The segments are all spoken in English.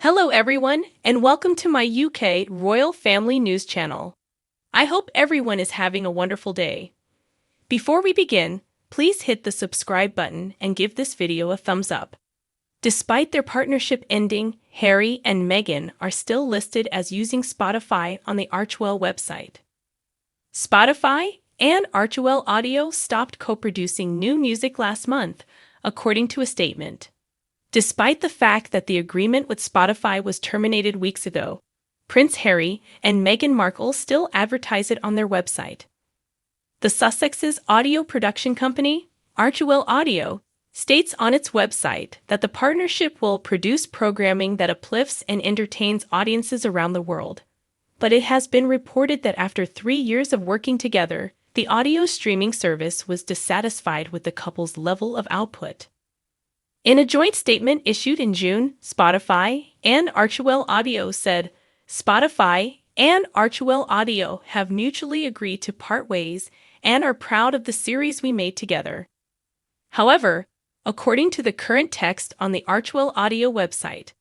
Hello everyone, and welcome to my UK Royal Family News channel. I hope everyone is having a wonderful day. Before we begin, please hit the subscribe button and give this video a thumbs up. Despite their partnership ending, Harry and Meghan are still listed as using Spotify on the Archewell website. Spotify and Archewell Audio stopped co-producing new music last month, according to a statement. Despite the fact that the agreement with Spotify was terminated weeks ago, Prince Harry and Meghan Markle still advertise it on their website. The Sussex's audio production company, Archewell Audio, states on its website that the partnership will produce programming that uplifts and entertains audiences around the world. But it has been reported that after 3 years of working together, the audio streaming service was dissatisfied with the couple's level of output. In a joint statement issued in June, Spotify and Archewell Audio said, "Spotify and Archewell Audio have mutually agreed to part ways and are proud of the series we made together." However, according to the current text on the Archewell Audio website,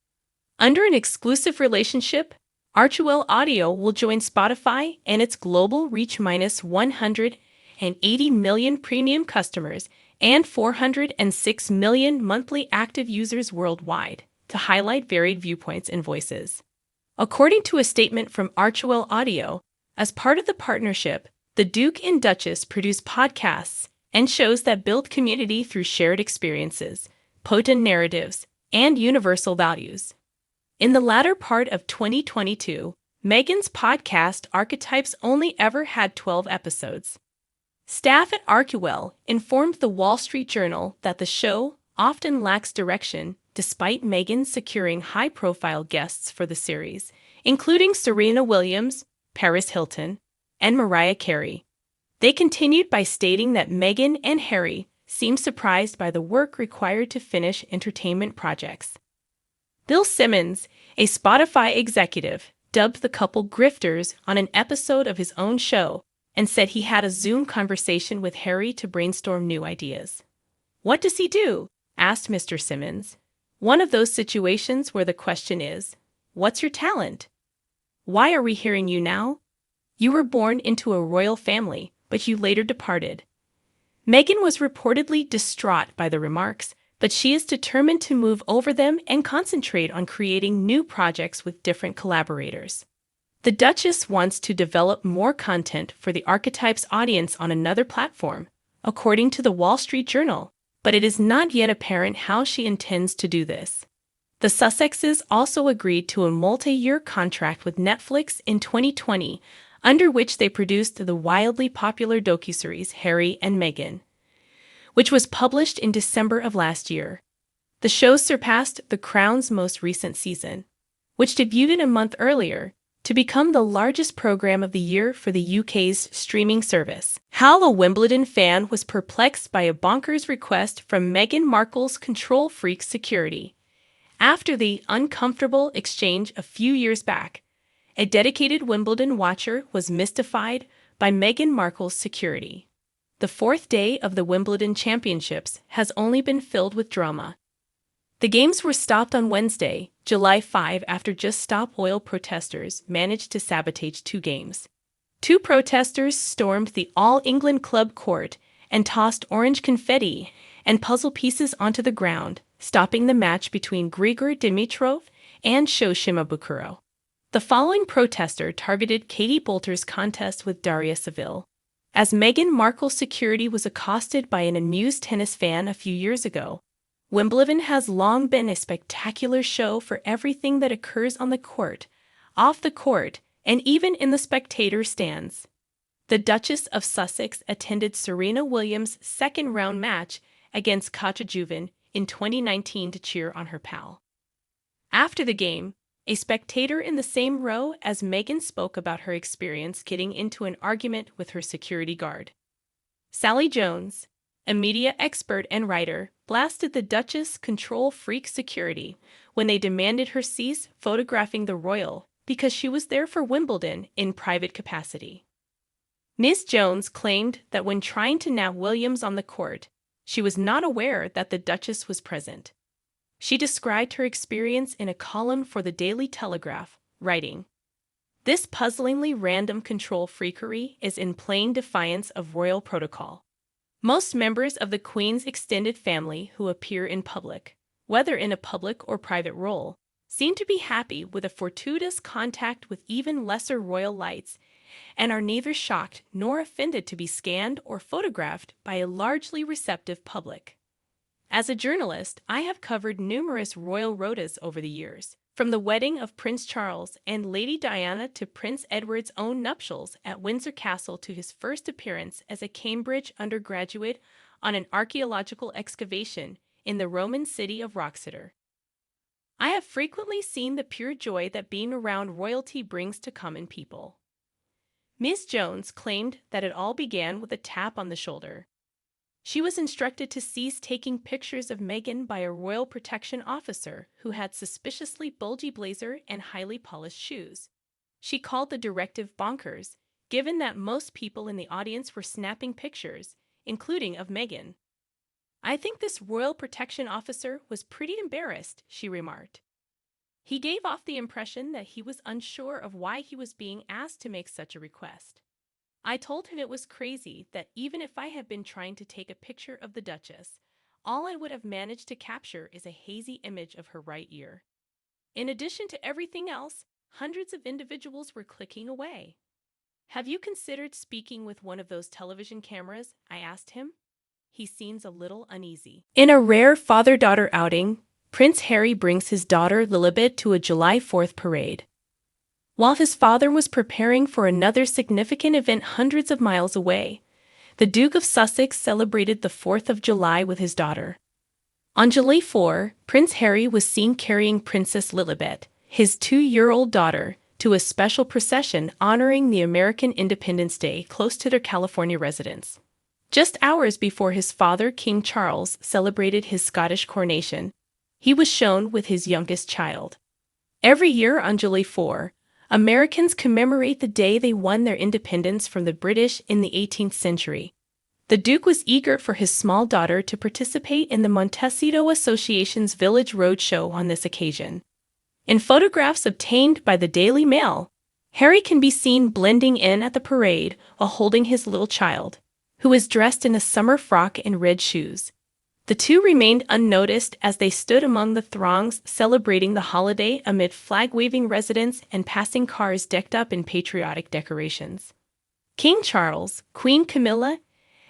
under an exclusive relationship, Archewell Audio will join Spotify and its global reach minus 180 million premium customers and 406 million monthly active users worldwide, to highlight varied viewpoints and voices. According to a statement from Archewell Audio, as part of the partnership, the Duke and Duchess produce podcasts and shows that build community through shared experiences, potent narratives, and universal values. In the latter part of 2022, Meghan's podcast Archetypes only ever had 12 episodes. Staff at Archewell informed the Wall Street Journal that the show often lacks direction, despite Meghan securing high-profile guests for the series, including Serena Williams, Paris Hilton, and Mariah Carey. They continued by stating that Meghan and Harry seem surprised by the work required to finish entertainment projects. Bill Simmons, a Spotify executive, dubbed the couple grifters on an episode of his own show, and said he had a Zoom conversation with Harry to brainstorm new ideas. "What does he do?" asked Mr. Simmons. "One of those situations where the question is, what's your talent? Why are we hearing you now? You were born into a royal family, but you later departed." Meghan was reportedly distraught by the remarks, but she is determined to move over them and concentrate on creating new projects with different collaborators. The Duchess wants to develop more content for the Archetypes audience on another platform, according to the Wall Street Journal, but it is not yet apparent how she intends to do this. The Sussexes also agreed to a multi-year contract with Netflix in 2020, under which they produced the wildly popular docuseries Harry and Meghan, which was published in December of last year. The show surpassed The Crown's most recent season, which debuted a month earlier, to become the largest program of the year for the UK's streaming service. How a Wimbledon fan was perplexed by a bonkers request from Meghan Markle's control freak security. After the uncomfortable exchange a few years back, a dedicated Wimbledon watcher was mystified by Meghan Markle's security. The fourth day of the Wimbledon Championships has only been filled with drama. The games were stopped on Wednesday, July 5, after Just Stop Oil protesters managed to sabotage 2 games. 2 protesters stormed the All England Club court and tossed orange confetti and puzzle pieces onto the ground, stopping the match between Grigor Dimitrov and Shoshima Bukuro. The following protester targeted Katie Boulter's contest with Daria Saville. As Meghan Markle's security was accosted by an amused tennis fan a few years ago, Wimbledon has long been a spectacular show for everything that occurs on the court, off the court, and even in the spectator stands. The Duchess of Sussex attended Serena Williams' second-round match against Katja Juven in 2019 to cheer on her pal. After the game, a spectator in the same row as Meghan spoke about her experience getting into an argument with her security guard. Sally Jones, a media expert and writer, blasted the Duchess' control freak security when they demanded her cease photographing the royal because she was there for Wimbledon in private capacity. Ms. Jones claimed that when trying to nab Williams on the court, she was not aware that the Duchess was present. She described her experience in a column for the Daily Telegraph, writing, "This puzzlingly random control freakery is in plain defiance of royal protocol. Most members of the Queen's extended family who appear in public, whether in a public or private role, seem to be happy with a fortuitous contact with even lesser royal lights and are neither shocked nor offended to be scanned or photographed by a largely receptive public. As a journalist, I have covered numerous royal rotas over the years, from the wedding of Prince Charles and Lady Diana to Prince Edward's own nuptials at Windsor Castle to his first appearance as a Cambridge undergraduate on an archaeological excavation in the Roman city of Wroxeter. I have frequently seen the pure joy that being around royalty brings to common people." Ms. Jones claimed that it all began with a tap on the shoulder. She was instructed to cease taking pictures of Meghan by a royal protection officer who had suspiciously bulgy blazer and highly polished shoes. She called the directive bonkers, given that most people in the audience were snapping pictures, including of Meghan. "I think this royal protection officer was pretty embarrassed," she remarked. "He gave off the impression that he was unsure of why he was being asked to make such a request. I told him it was crazy that even if I had been trying to take a picture of the Duchess, all I would have managed to capture is a hazy image of her right ear. In addition to everything else, hundreds of individuals were clicking away. Have you considered speaking with one of those television cameras?" I asked him. He seems a little uneasy. In a rare father-daughter outing, Prince Harry brings his daughter Lilibet to a July 4th parade. While his father was preparing for another significant event hundreds of miles away, the Duke of Sussex celebrated the 4th of July with his daughter. On July 4, Prince Harry was seen carrying Princess Lilibet, his 2-year-old daughter, to a special procession honoring the American Independence Day close to their California residence. Just hours before his father, King Charles, celebrated his Scottish coronation, he was shown with his youngest child. Every year on July 4, Americans commemorate the day they won their independence from the British in the 18th century. The Duke was eager for his small daughter to participate in the Montecito Association's Village Roadshow on this occasion. In photographs obtained by the Daily Mail, Harry can be seen blending in at the parade while holding his little child, who is dressed in a summer frock and red shoes. The two remained unnoticed as they stood among the throngs celebrating the holiday amid flag-waving residents and passing cars decked up in patriotic decorations. King Charles, Queen Camilla,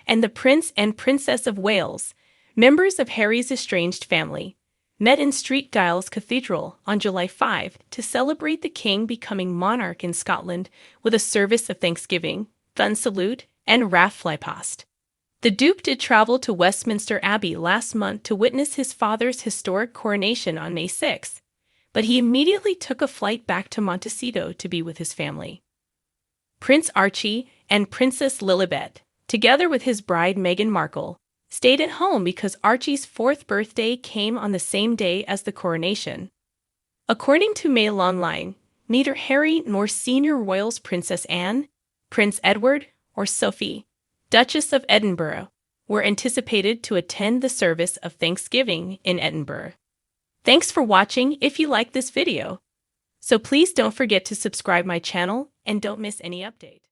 and the Prince and Princess of Wales, members of Harry's estranged family, met in St Giles Cathedral on July 5 to celebrate the king becoming monarch in Scotland with a service of thanksgiving, thun salute, and rathflypast. The Duke did travel to Westminster Abbey last month to witness his father's historic coronation on May 6, but he immediately took a flight back to Montecito to be with his family. Prince Archie and Princess Lilibet, together with his bride Meghan Markle, stayed at home because Archie's 4th birthday came on the same day as the coronation. According to Mail Online, neither Harry nor senior royals Princess Anne, Prince Edward, or Sophie, Duchess of Edinburgh, were anticipated to attend the service of Thanksgiving in Edinburgh. Thanks for watching if you liked this video. So please don't forget to subscribe my channel and don't miss any update.